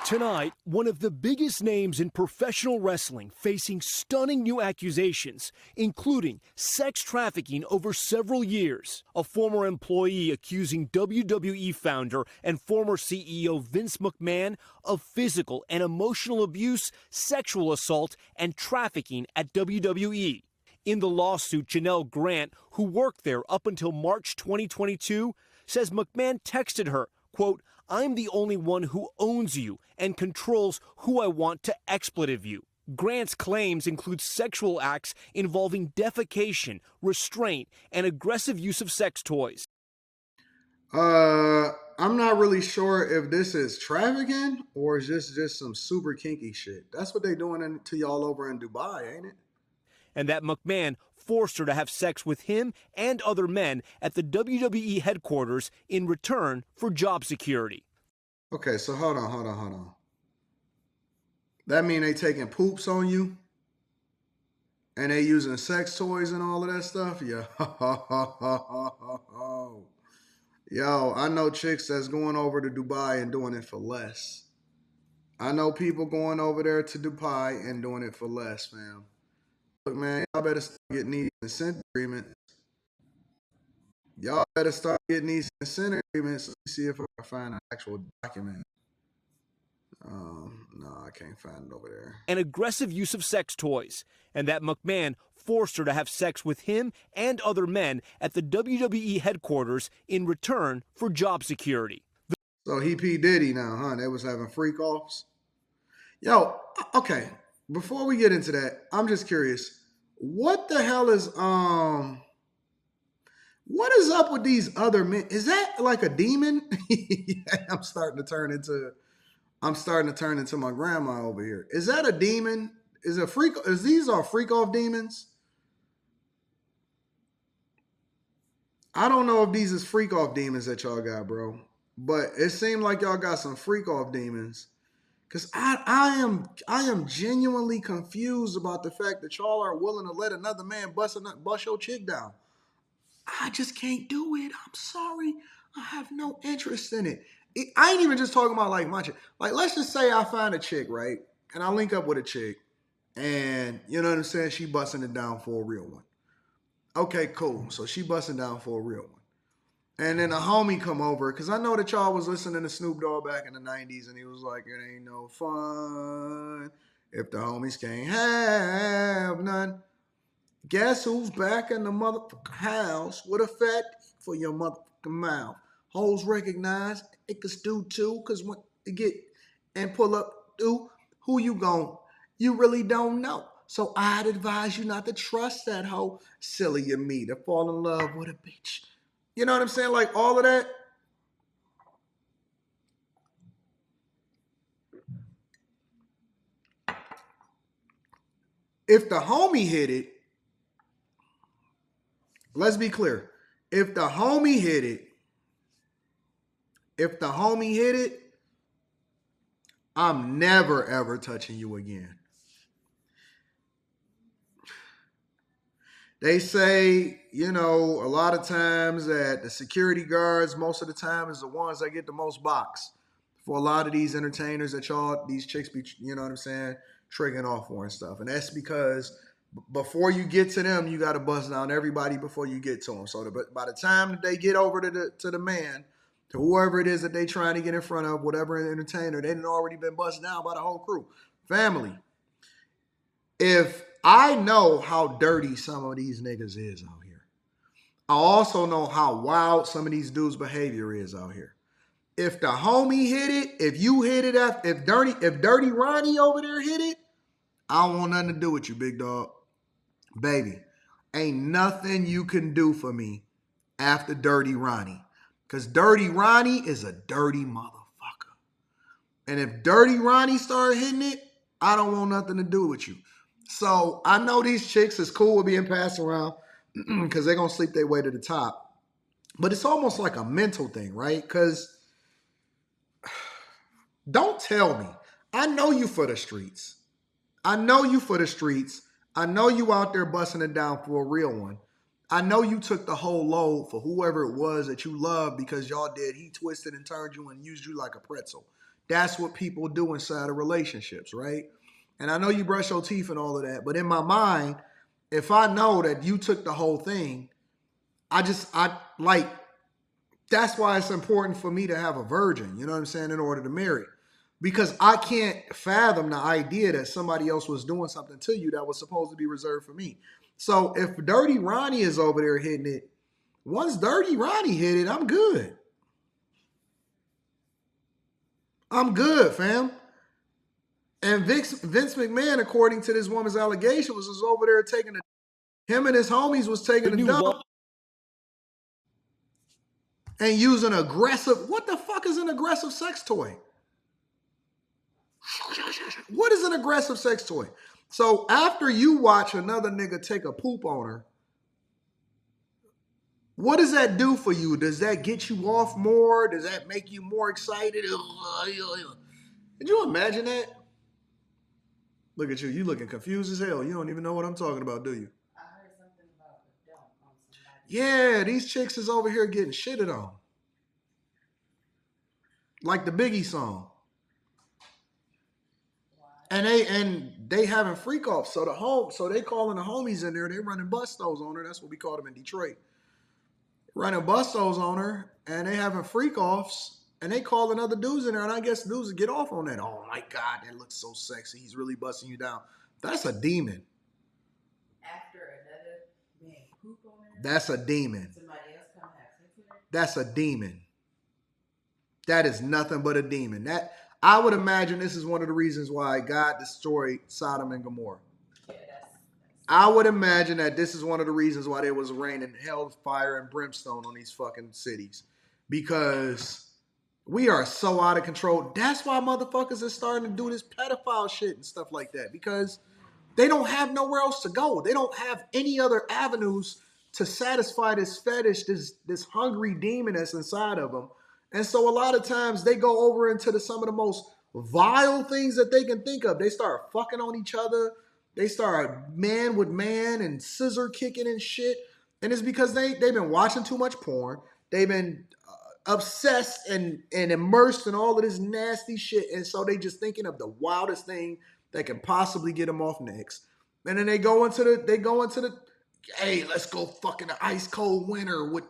Tonight, one of the biggest names in professional wrestling facing stunning new accusations, including sex trafficking over several years. A former employee accusing WWE founder and former CEO Vince McMahon of physical and emotional abuse, sexual assault, and trafficking at WWE. In the lawsuit, Janelle Grant, who worked there up until March 2022, says McMahon texted her, quote, "I'm the only one who owns you and controls who I want to expletive you." Grant's claims include sexual acts involving defecation, restraint, and aggressive use of sex toys. I'm not really sure if this is trafficking or is this just some super kinky shit. That's what they doing to y'all over in Dubai, ain't it? And that McMahon forced her to have sex with him and other men at the WWE headquarters in return for job security. Okay, so hold on. That mean they taking poops on you? And they using sex toys and all of that stuff? Yeah. Yo, I know chicks that's going over to Dubai and doing it for less. I know people going over there to Dubai and doing it for less, fam. Look, man, y'all better start getting these consent agreements. Y'all better start getting these consent agreements. Let me see if I can find an actual document. No, I can't find it over there. An aggressive use of sex toys, and that McMahon forced her to have sex with him and other men at the WWE headquarters in return for job security. So he P. Diddy now, huh? They was having freak offs. Yo, okay. Before we get into that, I'm just curious. What the hell is what is up with these other men? Is that like a demon? I'm starting to turn into my grandma over here. Is that a demon? These are freak off demons? I don't know if these is freak off demons that y'all got, bro. But it seemed like y'all got some freak off demons. Cause I am genuinely confused about the fact that y'all are willing to let another man bust your chick down. I just can't do it. I'm sorry. I have no interest in it. I ain't even just talking about like my chick. Like, let's just say I find a chick, right? And I link up with a chick. And you know what I'm saying? She busting it down for a real one. Okay, cool. So she busting down for a real one. And then a homie come over, because I know that y'all was listening to Snoop Dogg back in the 90s, and he was like, it ain't no fun if the homies can't have none. Guess who's back in the motherfucking house with a fat for your motherfucking mouth? Hoes recognize it could do too, because when you get and pull up, who you gon'? You really don't know. So I'd advise you not to trust that hoe. Silly of me to fall in love with a bitch. You know what I'm saying? Like all of that. If the homie hit it, let's be clear. If the homie hit it, I'm never ever touching you again. They say, you know, a lot of times that the security guards, most of the time, is the ones that get the most box for a lot of these entertainers that these chicks be, you know what I'm saying, tricking off for and stuff. And that's because before you get to them, you got to bust down everybody before you get to them. So by the time that they get over to the man, to whoever it is that they trying to get in front of, whatever entertainer, they done already been busted down by the whole crew. Family. If I know how dirty some of these niggas is out here, I also know how wild some of these dudes' behavior is out here. If the homie hit it, if you hit it, if Dirty Ronnie over there hit it, I don't want nothing to do with you, big dog. Baby, ain't nothing you can do for me after Dirty Ronnie. Because Dirty Ronnie is a dirty motherfucker. And if Dirty Ronnie start hitting it, I don't want nothing to do with you. So I know these chicks is cool with being passed around because they're going to sleep their way to the top. But it's almost like a mental thing, right? Because don't tell me. I know you for the streets. I know you out there busting it down for a real one. I know you took the whole load for whoever it was that you loved because y'all did. He twisted and turned you and used you like a pretzel. That's what people do inside of relationships, right? And I know you brush your teeth and all of that, but in my mind, if I know that you took the whole thing, I like, that's why it's important for me to have a virgin, you know what I'm saying, in order to marry. Because I can't fathom the idea that somebody else was doing something to you that was supposed to be reserved for me. So if Dirty Ronnie is over there hitting it, once Dirty Ronnie hit it, I'm good. I'm good, fam. And Vince McMahon, according to this woman's allegation, was over there taking him and his homies was taking a dump and using aggressive. What the fuck is an aggressive sex toy? What is an aggressive sex toy? So after you watch another nigga take a poop on her, what does that do for you? Does that get you off more? Does that make you more excited? Did you imagine that? Look at you. You looking confused as hell. You don't even know what I'm talking about, do you? I heard something about a dump on somebody. Yeah, these chicks is over here getting shitted on. Like the Biggie song. And they having freak offs. So they calling the homies in there. They running bustos on her. That's what we call them in Detroit. Running bustos on her, and they having freak offs, and they calling other dudes in there. And I guess dudes would get off on that. Oh my God, that looks so sexy. He's really busting you down. That's a demon. After another man poop on her. That's a demon. Somebody else come have sex with her. That's a demon. That is nothing but a demon. That I would imagine this is one of the reasons why God destroyed Sodom and Gomorrah. Yeah, I would imagine that this is one of the reasons why there was raining hellfire and brimstone on these fucking cities. Because we are so out of control. That's why motherfuckers are starting to do this pedophile shit and stuff like that. Because they don't have nowhere else to go. They don't have any other avenues to satisfy this fetish, this hungry demon that's inside of them. And so a lot of times they go over into some of the most vile things that they can think of. They start fucking on each other. They start man with man and scissor kicking and shit. And it's because they've been watching too much porn. They've been obsessed and immersed in all of this nasty shit. And so they just thinking of the wildest thing that can possibly get them off next. And then they go into the, hey, let's go fucking the ice cold winter with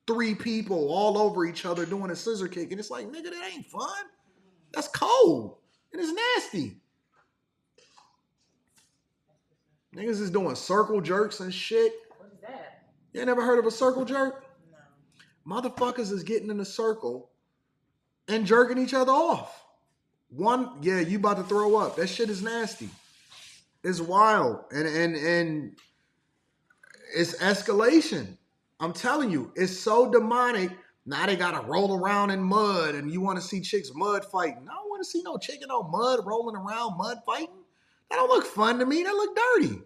3 people all over each other doing a scissor kick. And it's like, nigga, that ain't fun. That's cold. And it's nasty. Niggas is doing circle jerks and shit. What is that? You ain't never heard of a circle jerk? No. Motherfuckers is getting in a circle and jerking each other off. Yeah, you about to throw up. That shit is nasty. It's wild. And it's escalation. I'm telling you, it's so demonic. Now they gotta roll around in mud and you want to see chicks mud fighting. I don't want to see no chick in no mud rolling around mud fighting. That don't look fun to me. That look dirty. I'm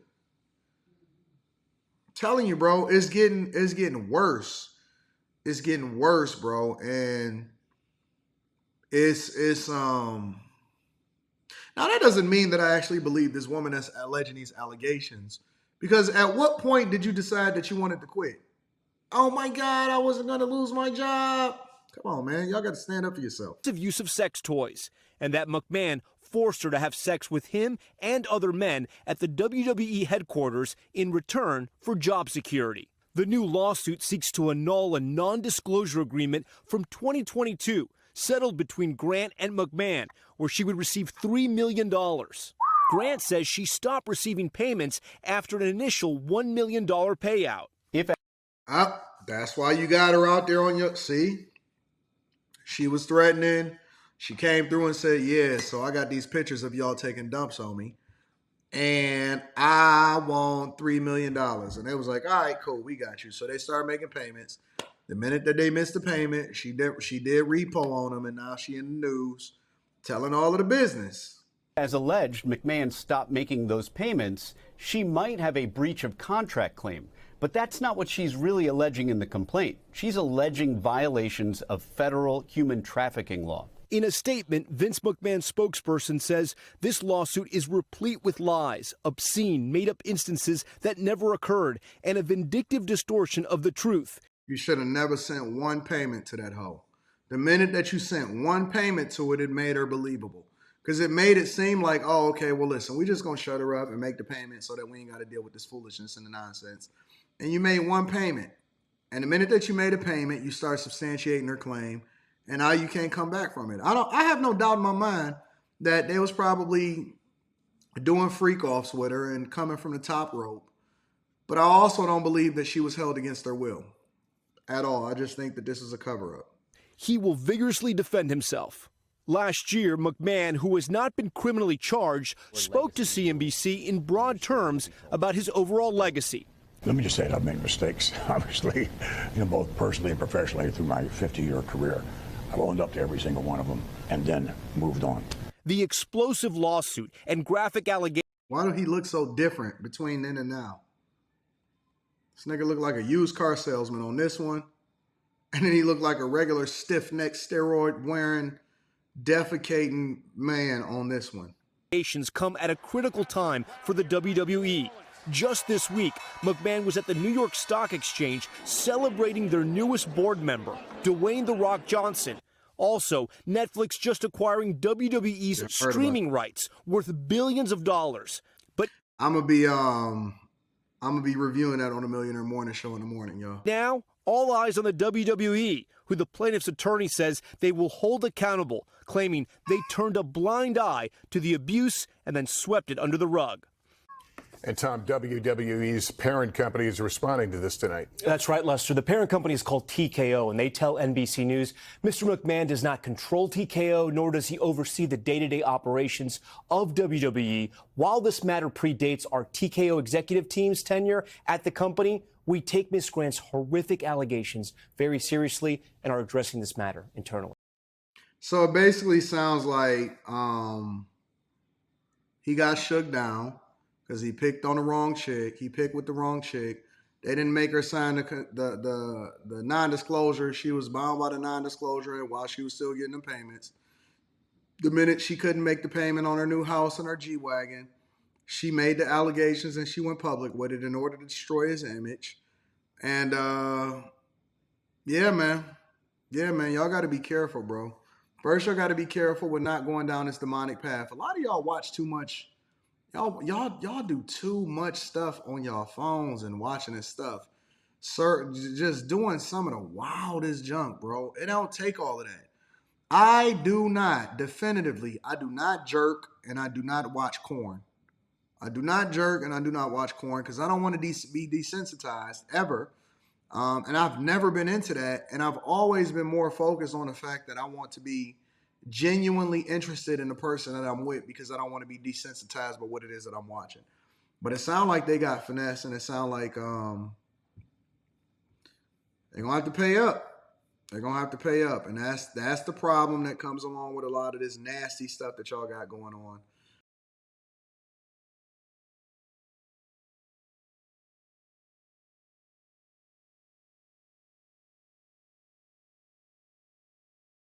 telling you, bro, it's getting worse. It's getting worse, bro. And it's now that doesn't mean that I actually believe this woman that's alleging these allegations. Because at what point did you decide that you wanted to quit? Oh my God, I wasn't going to lose my job. Come on, man. Y'all got to stand up for yourself. Use of sex toys, and that McMahon forced her to have sex with him and other men at the WWE headquarters in return for job security. The new lawsuit seeks to annul a non-disclosure agreement from 2022 settled between Grant and McMahon, where she would receive $3 million. Grant says she stopped receiving payments after an initial $1 million payout. That's why you got her out there on your... See? She was threatening. She came through and said, yeah, so I got these pictures of y'all taking dumps on me. And I want $3 million. And they was like, all right, cool, we got you. So they started making payments. The minute that they missed the payment, she did repo on them, and now she in the news telling all of the business. As alleged, McMahon stopped making those payments. She might have a breach of contract claim. But that's not what she's really alleging in the complaint. She's alleging violations of federal human trafficking law. In a statement, Vince McMahon's spokesperson says this lawsuit is replete with lies, obscene, made-up instances that never occurred, and a vindictive distortion of the truth. You should have never sent one payment to that hoe. The minute that you sent one payment to it, it made her believable. Because it made it seem like, oh, okay, well, listen, we're just going to shut her up and make the payment so that we ain't got to deal with this foolishness and the nonsense. And you made one payment. And the minute that you made a payment, you start substantiating her claim. And now you can't come back from it. I have no doubt in my mind that they was probably doing freak-offs with her and coming from the top rope. But I also don't believe that she was held against her will at all. I just think that this is a cover-up. He will vigorously defend himself. Last year, McMahon, who has not been criminally charged, spoke to CNBC in broad terms about his overall legacy. Let me just say that I've made mistakes, obviously, both personally and professionally through my 50-year career. I've owned up to every single one of them and then moved on. The explosive lawsuit and graphic allegations. Why do he look so different between then and now? This nigga looked like a used car salesman on this one. And then he looked like a regular stiff-necked, steroid-wearing, defecating man on this one. Come at a critical time for the WWE. Just this week, McMahon was at the New York Stock Exchange celebrating their newest board member, Dwayne "The Rock" Johnson. Also, Netflix just acquiring WWE's streaming rights worth billions of dollars. But I'm gonna be reviewing that on the Millionaire Morning Show in the morning, y'all. Now, all eyes on the WWE, who the plaintiff's attorney says they will hold accountable, claiming they turned a blind eye to the abuse and then swept it under the rug. And Tom, WWE's parent company is responding to this tonight. That's right, Lester. The parent company is called TKO, and they tell NBC News Mr. McMahon does not control TKO, nor does he oversee the day-to-day operations of WWE. While this matter predates our TKO executive team's tenure at the company, we take Ms. Grant's horrific allegations very seriously and are addressing this matter internally. So it basically sounds like he got shook down because he picked on the wrong chick. He picked with the wrong chick. They didn't make her sign the non-disclosure. She was bound by the non-disclosure while she was still getting the payments. The minute she couldn't make the payment on her new house and her G-Wagon, she made the allegations and she went public with it in order to destroy his image. And yeah, man, y'all got to be careful, bro. First, y'all got to be careful with not going down this demonic path. A lot of y'all watch too much. Y'all do too much stuff on y'all phones and watching this stuff. Sir, just doing some of the wildest junk, bro. It don't take all of that. I do not jerk and I do not watch corn. I do not jerk and I do not watch corn because I don't want to be desensitized ever. And I've never been into that. And I've always been more focused on the fact that I want to be genuinely interested in the person that I'm with because I don't want to be desensitized by what it is that I'm watching. But it sounds like they got finesse and it sounds like they're going to have to pay up. They're going to have to pay up. And that's the problem that comes along with a lot of this nasty stuff that y'all got going on.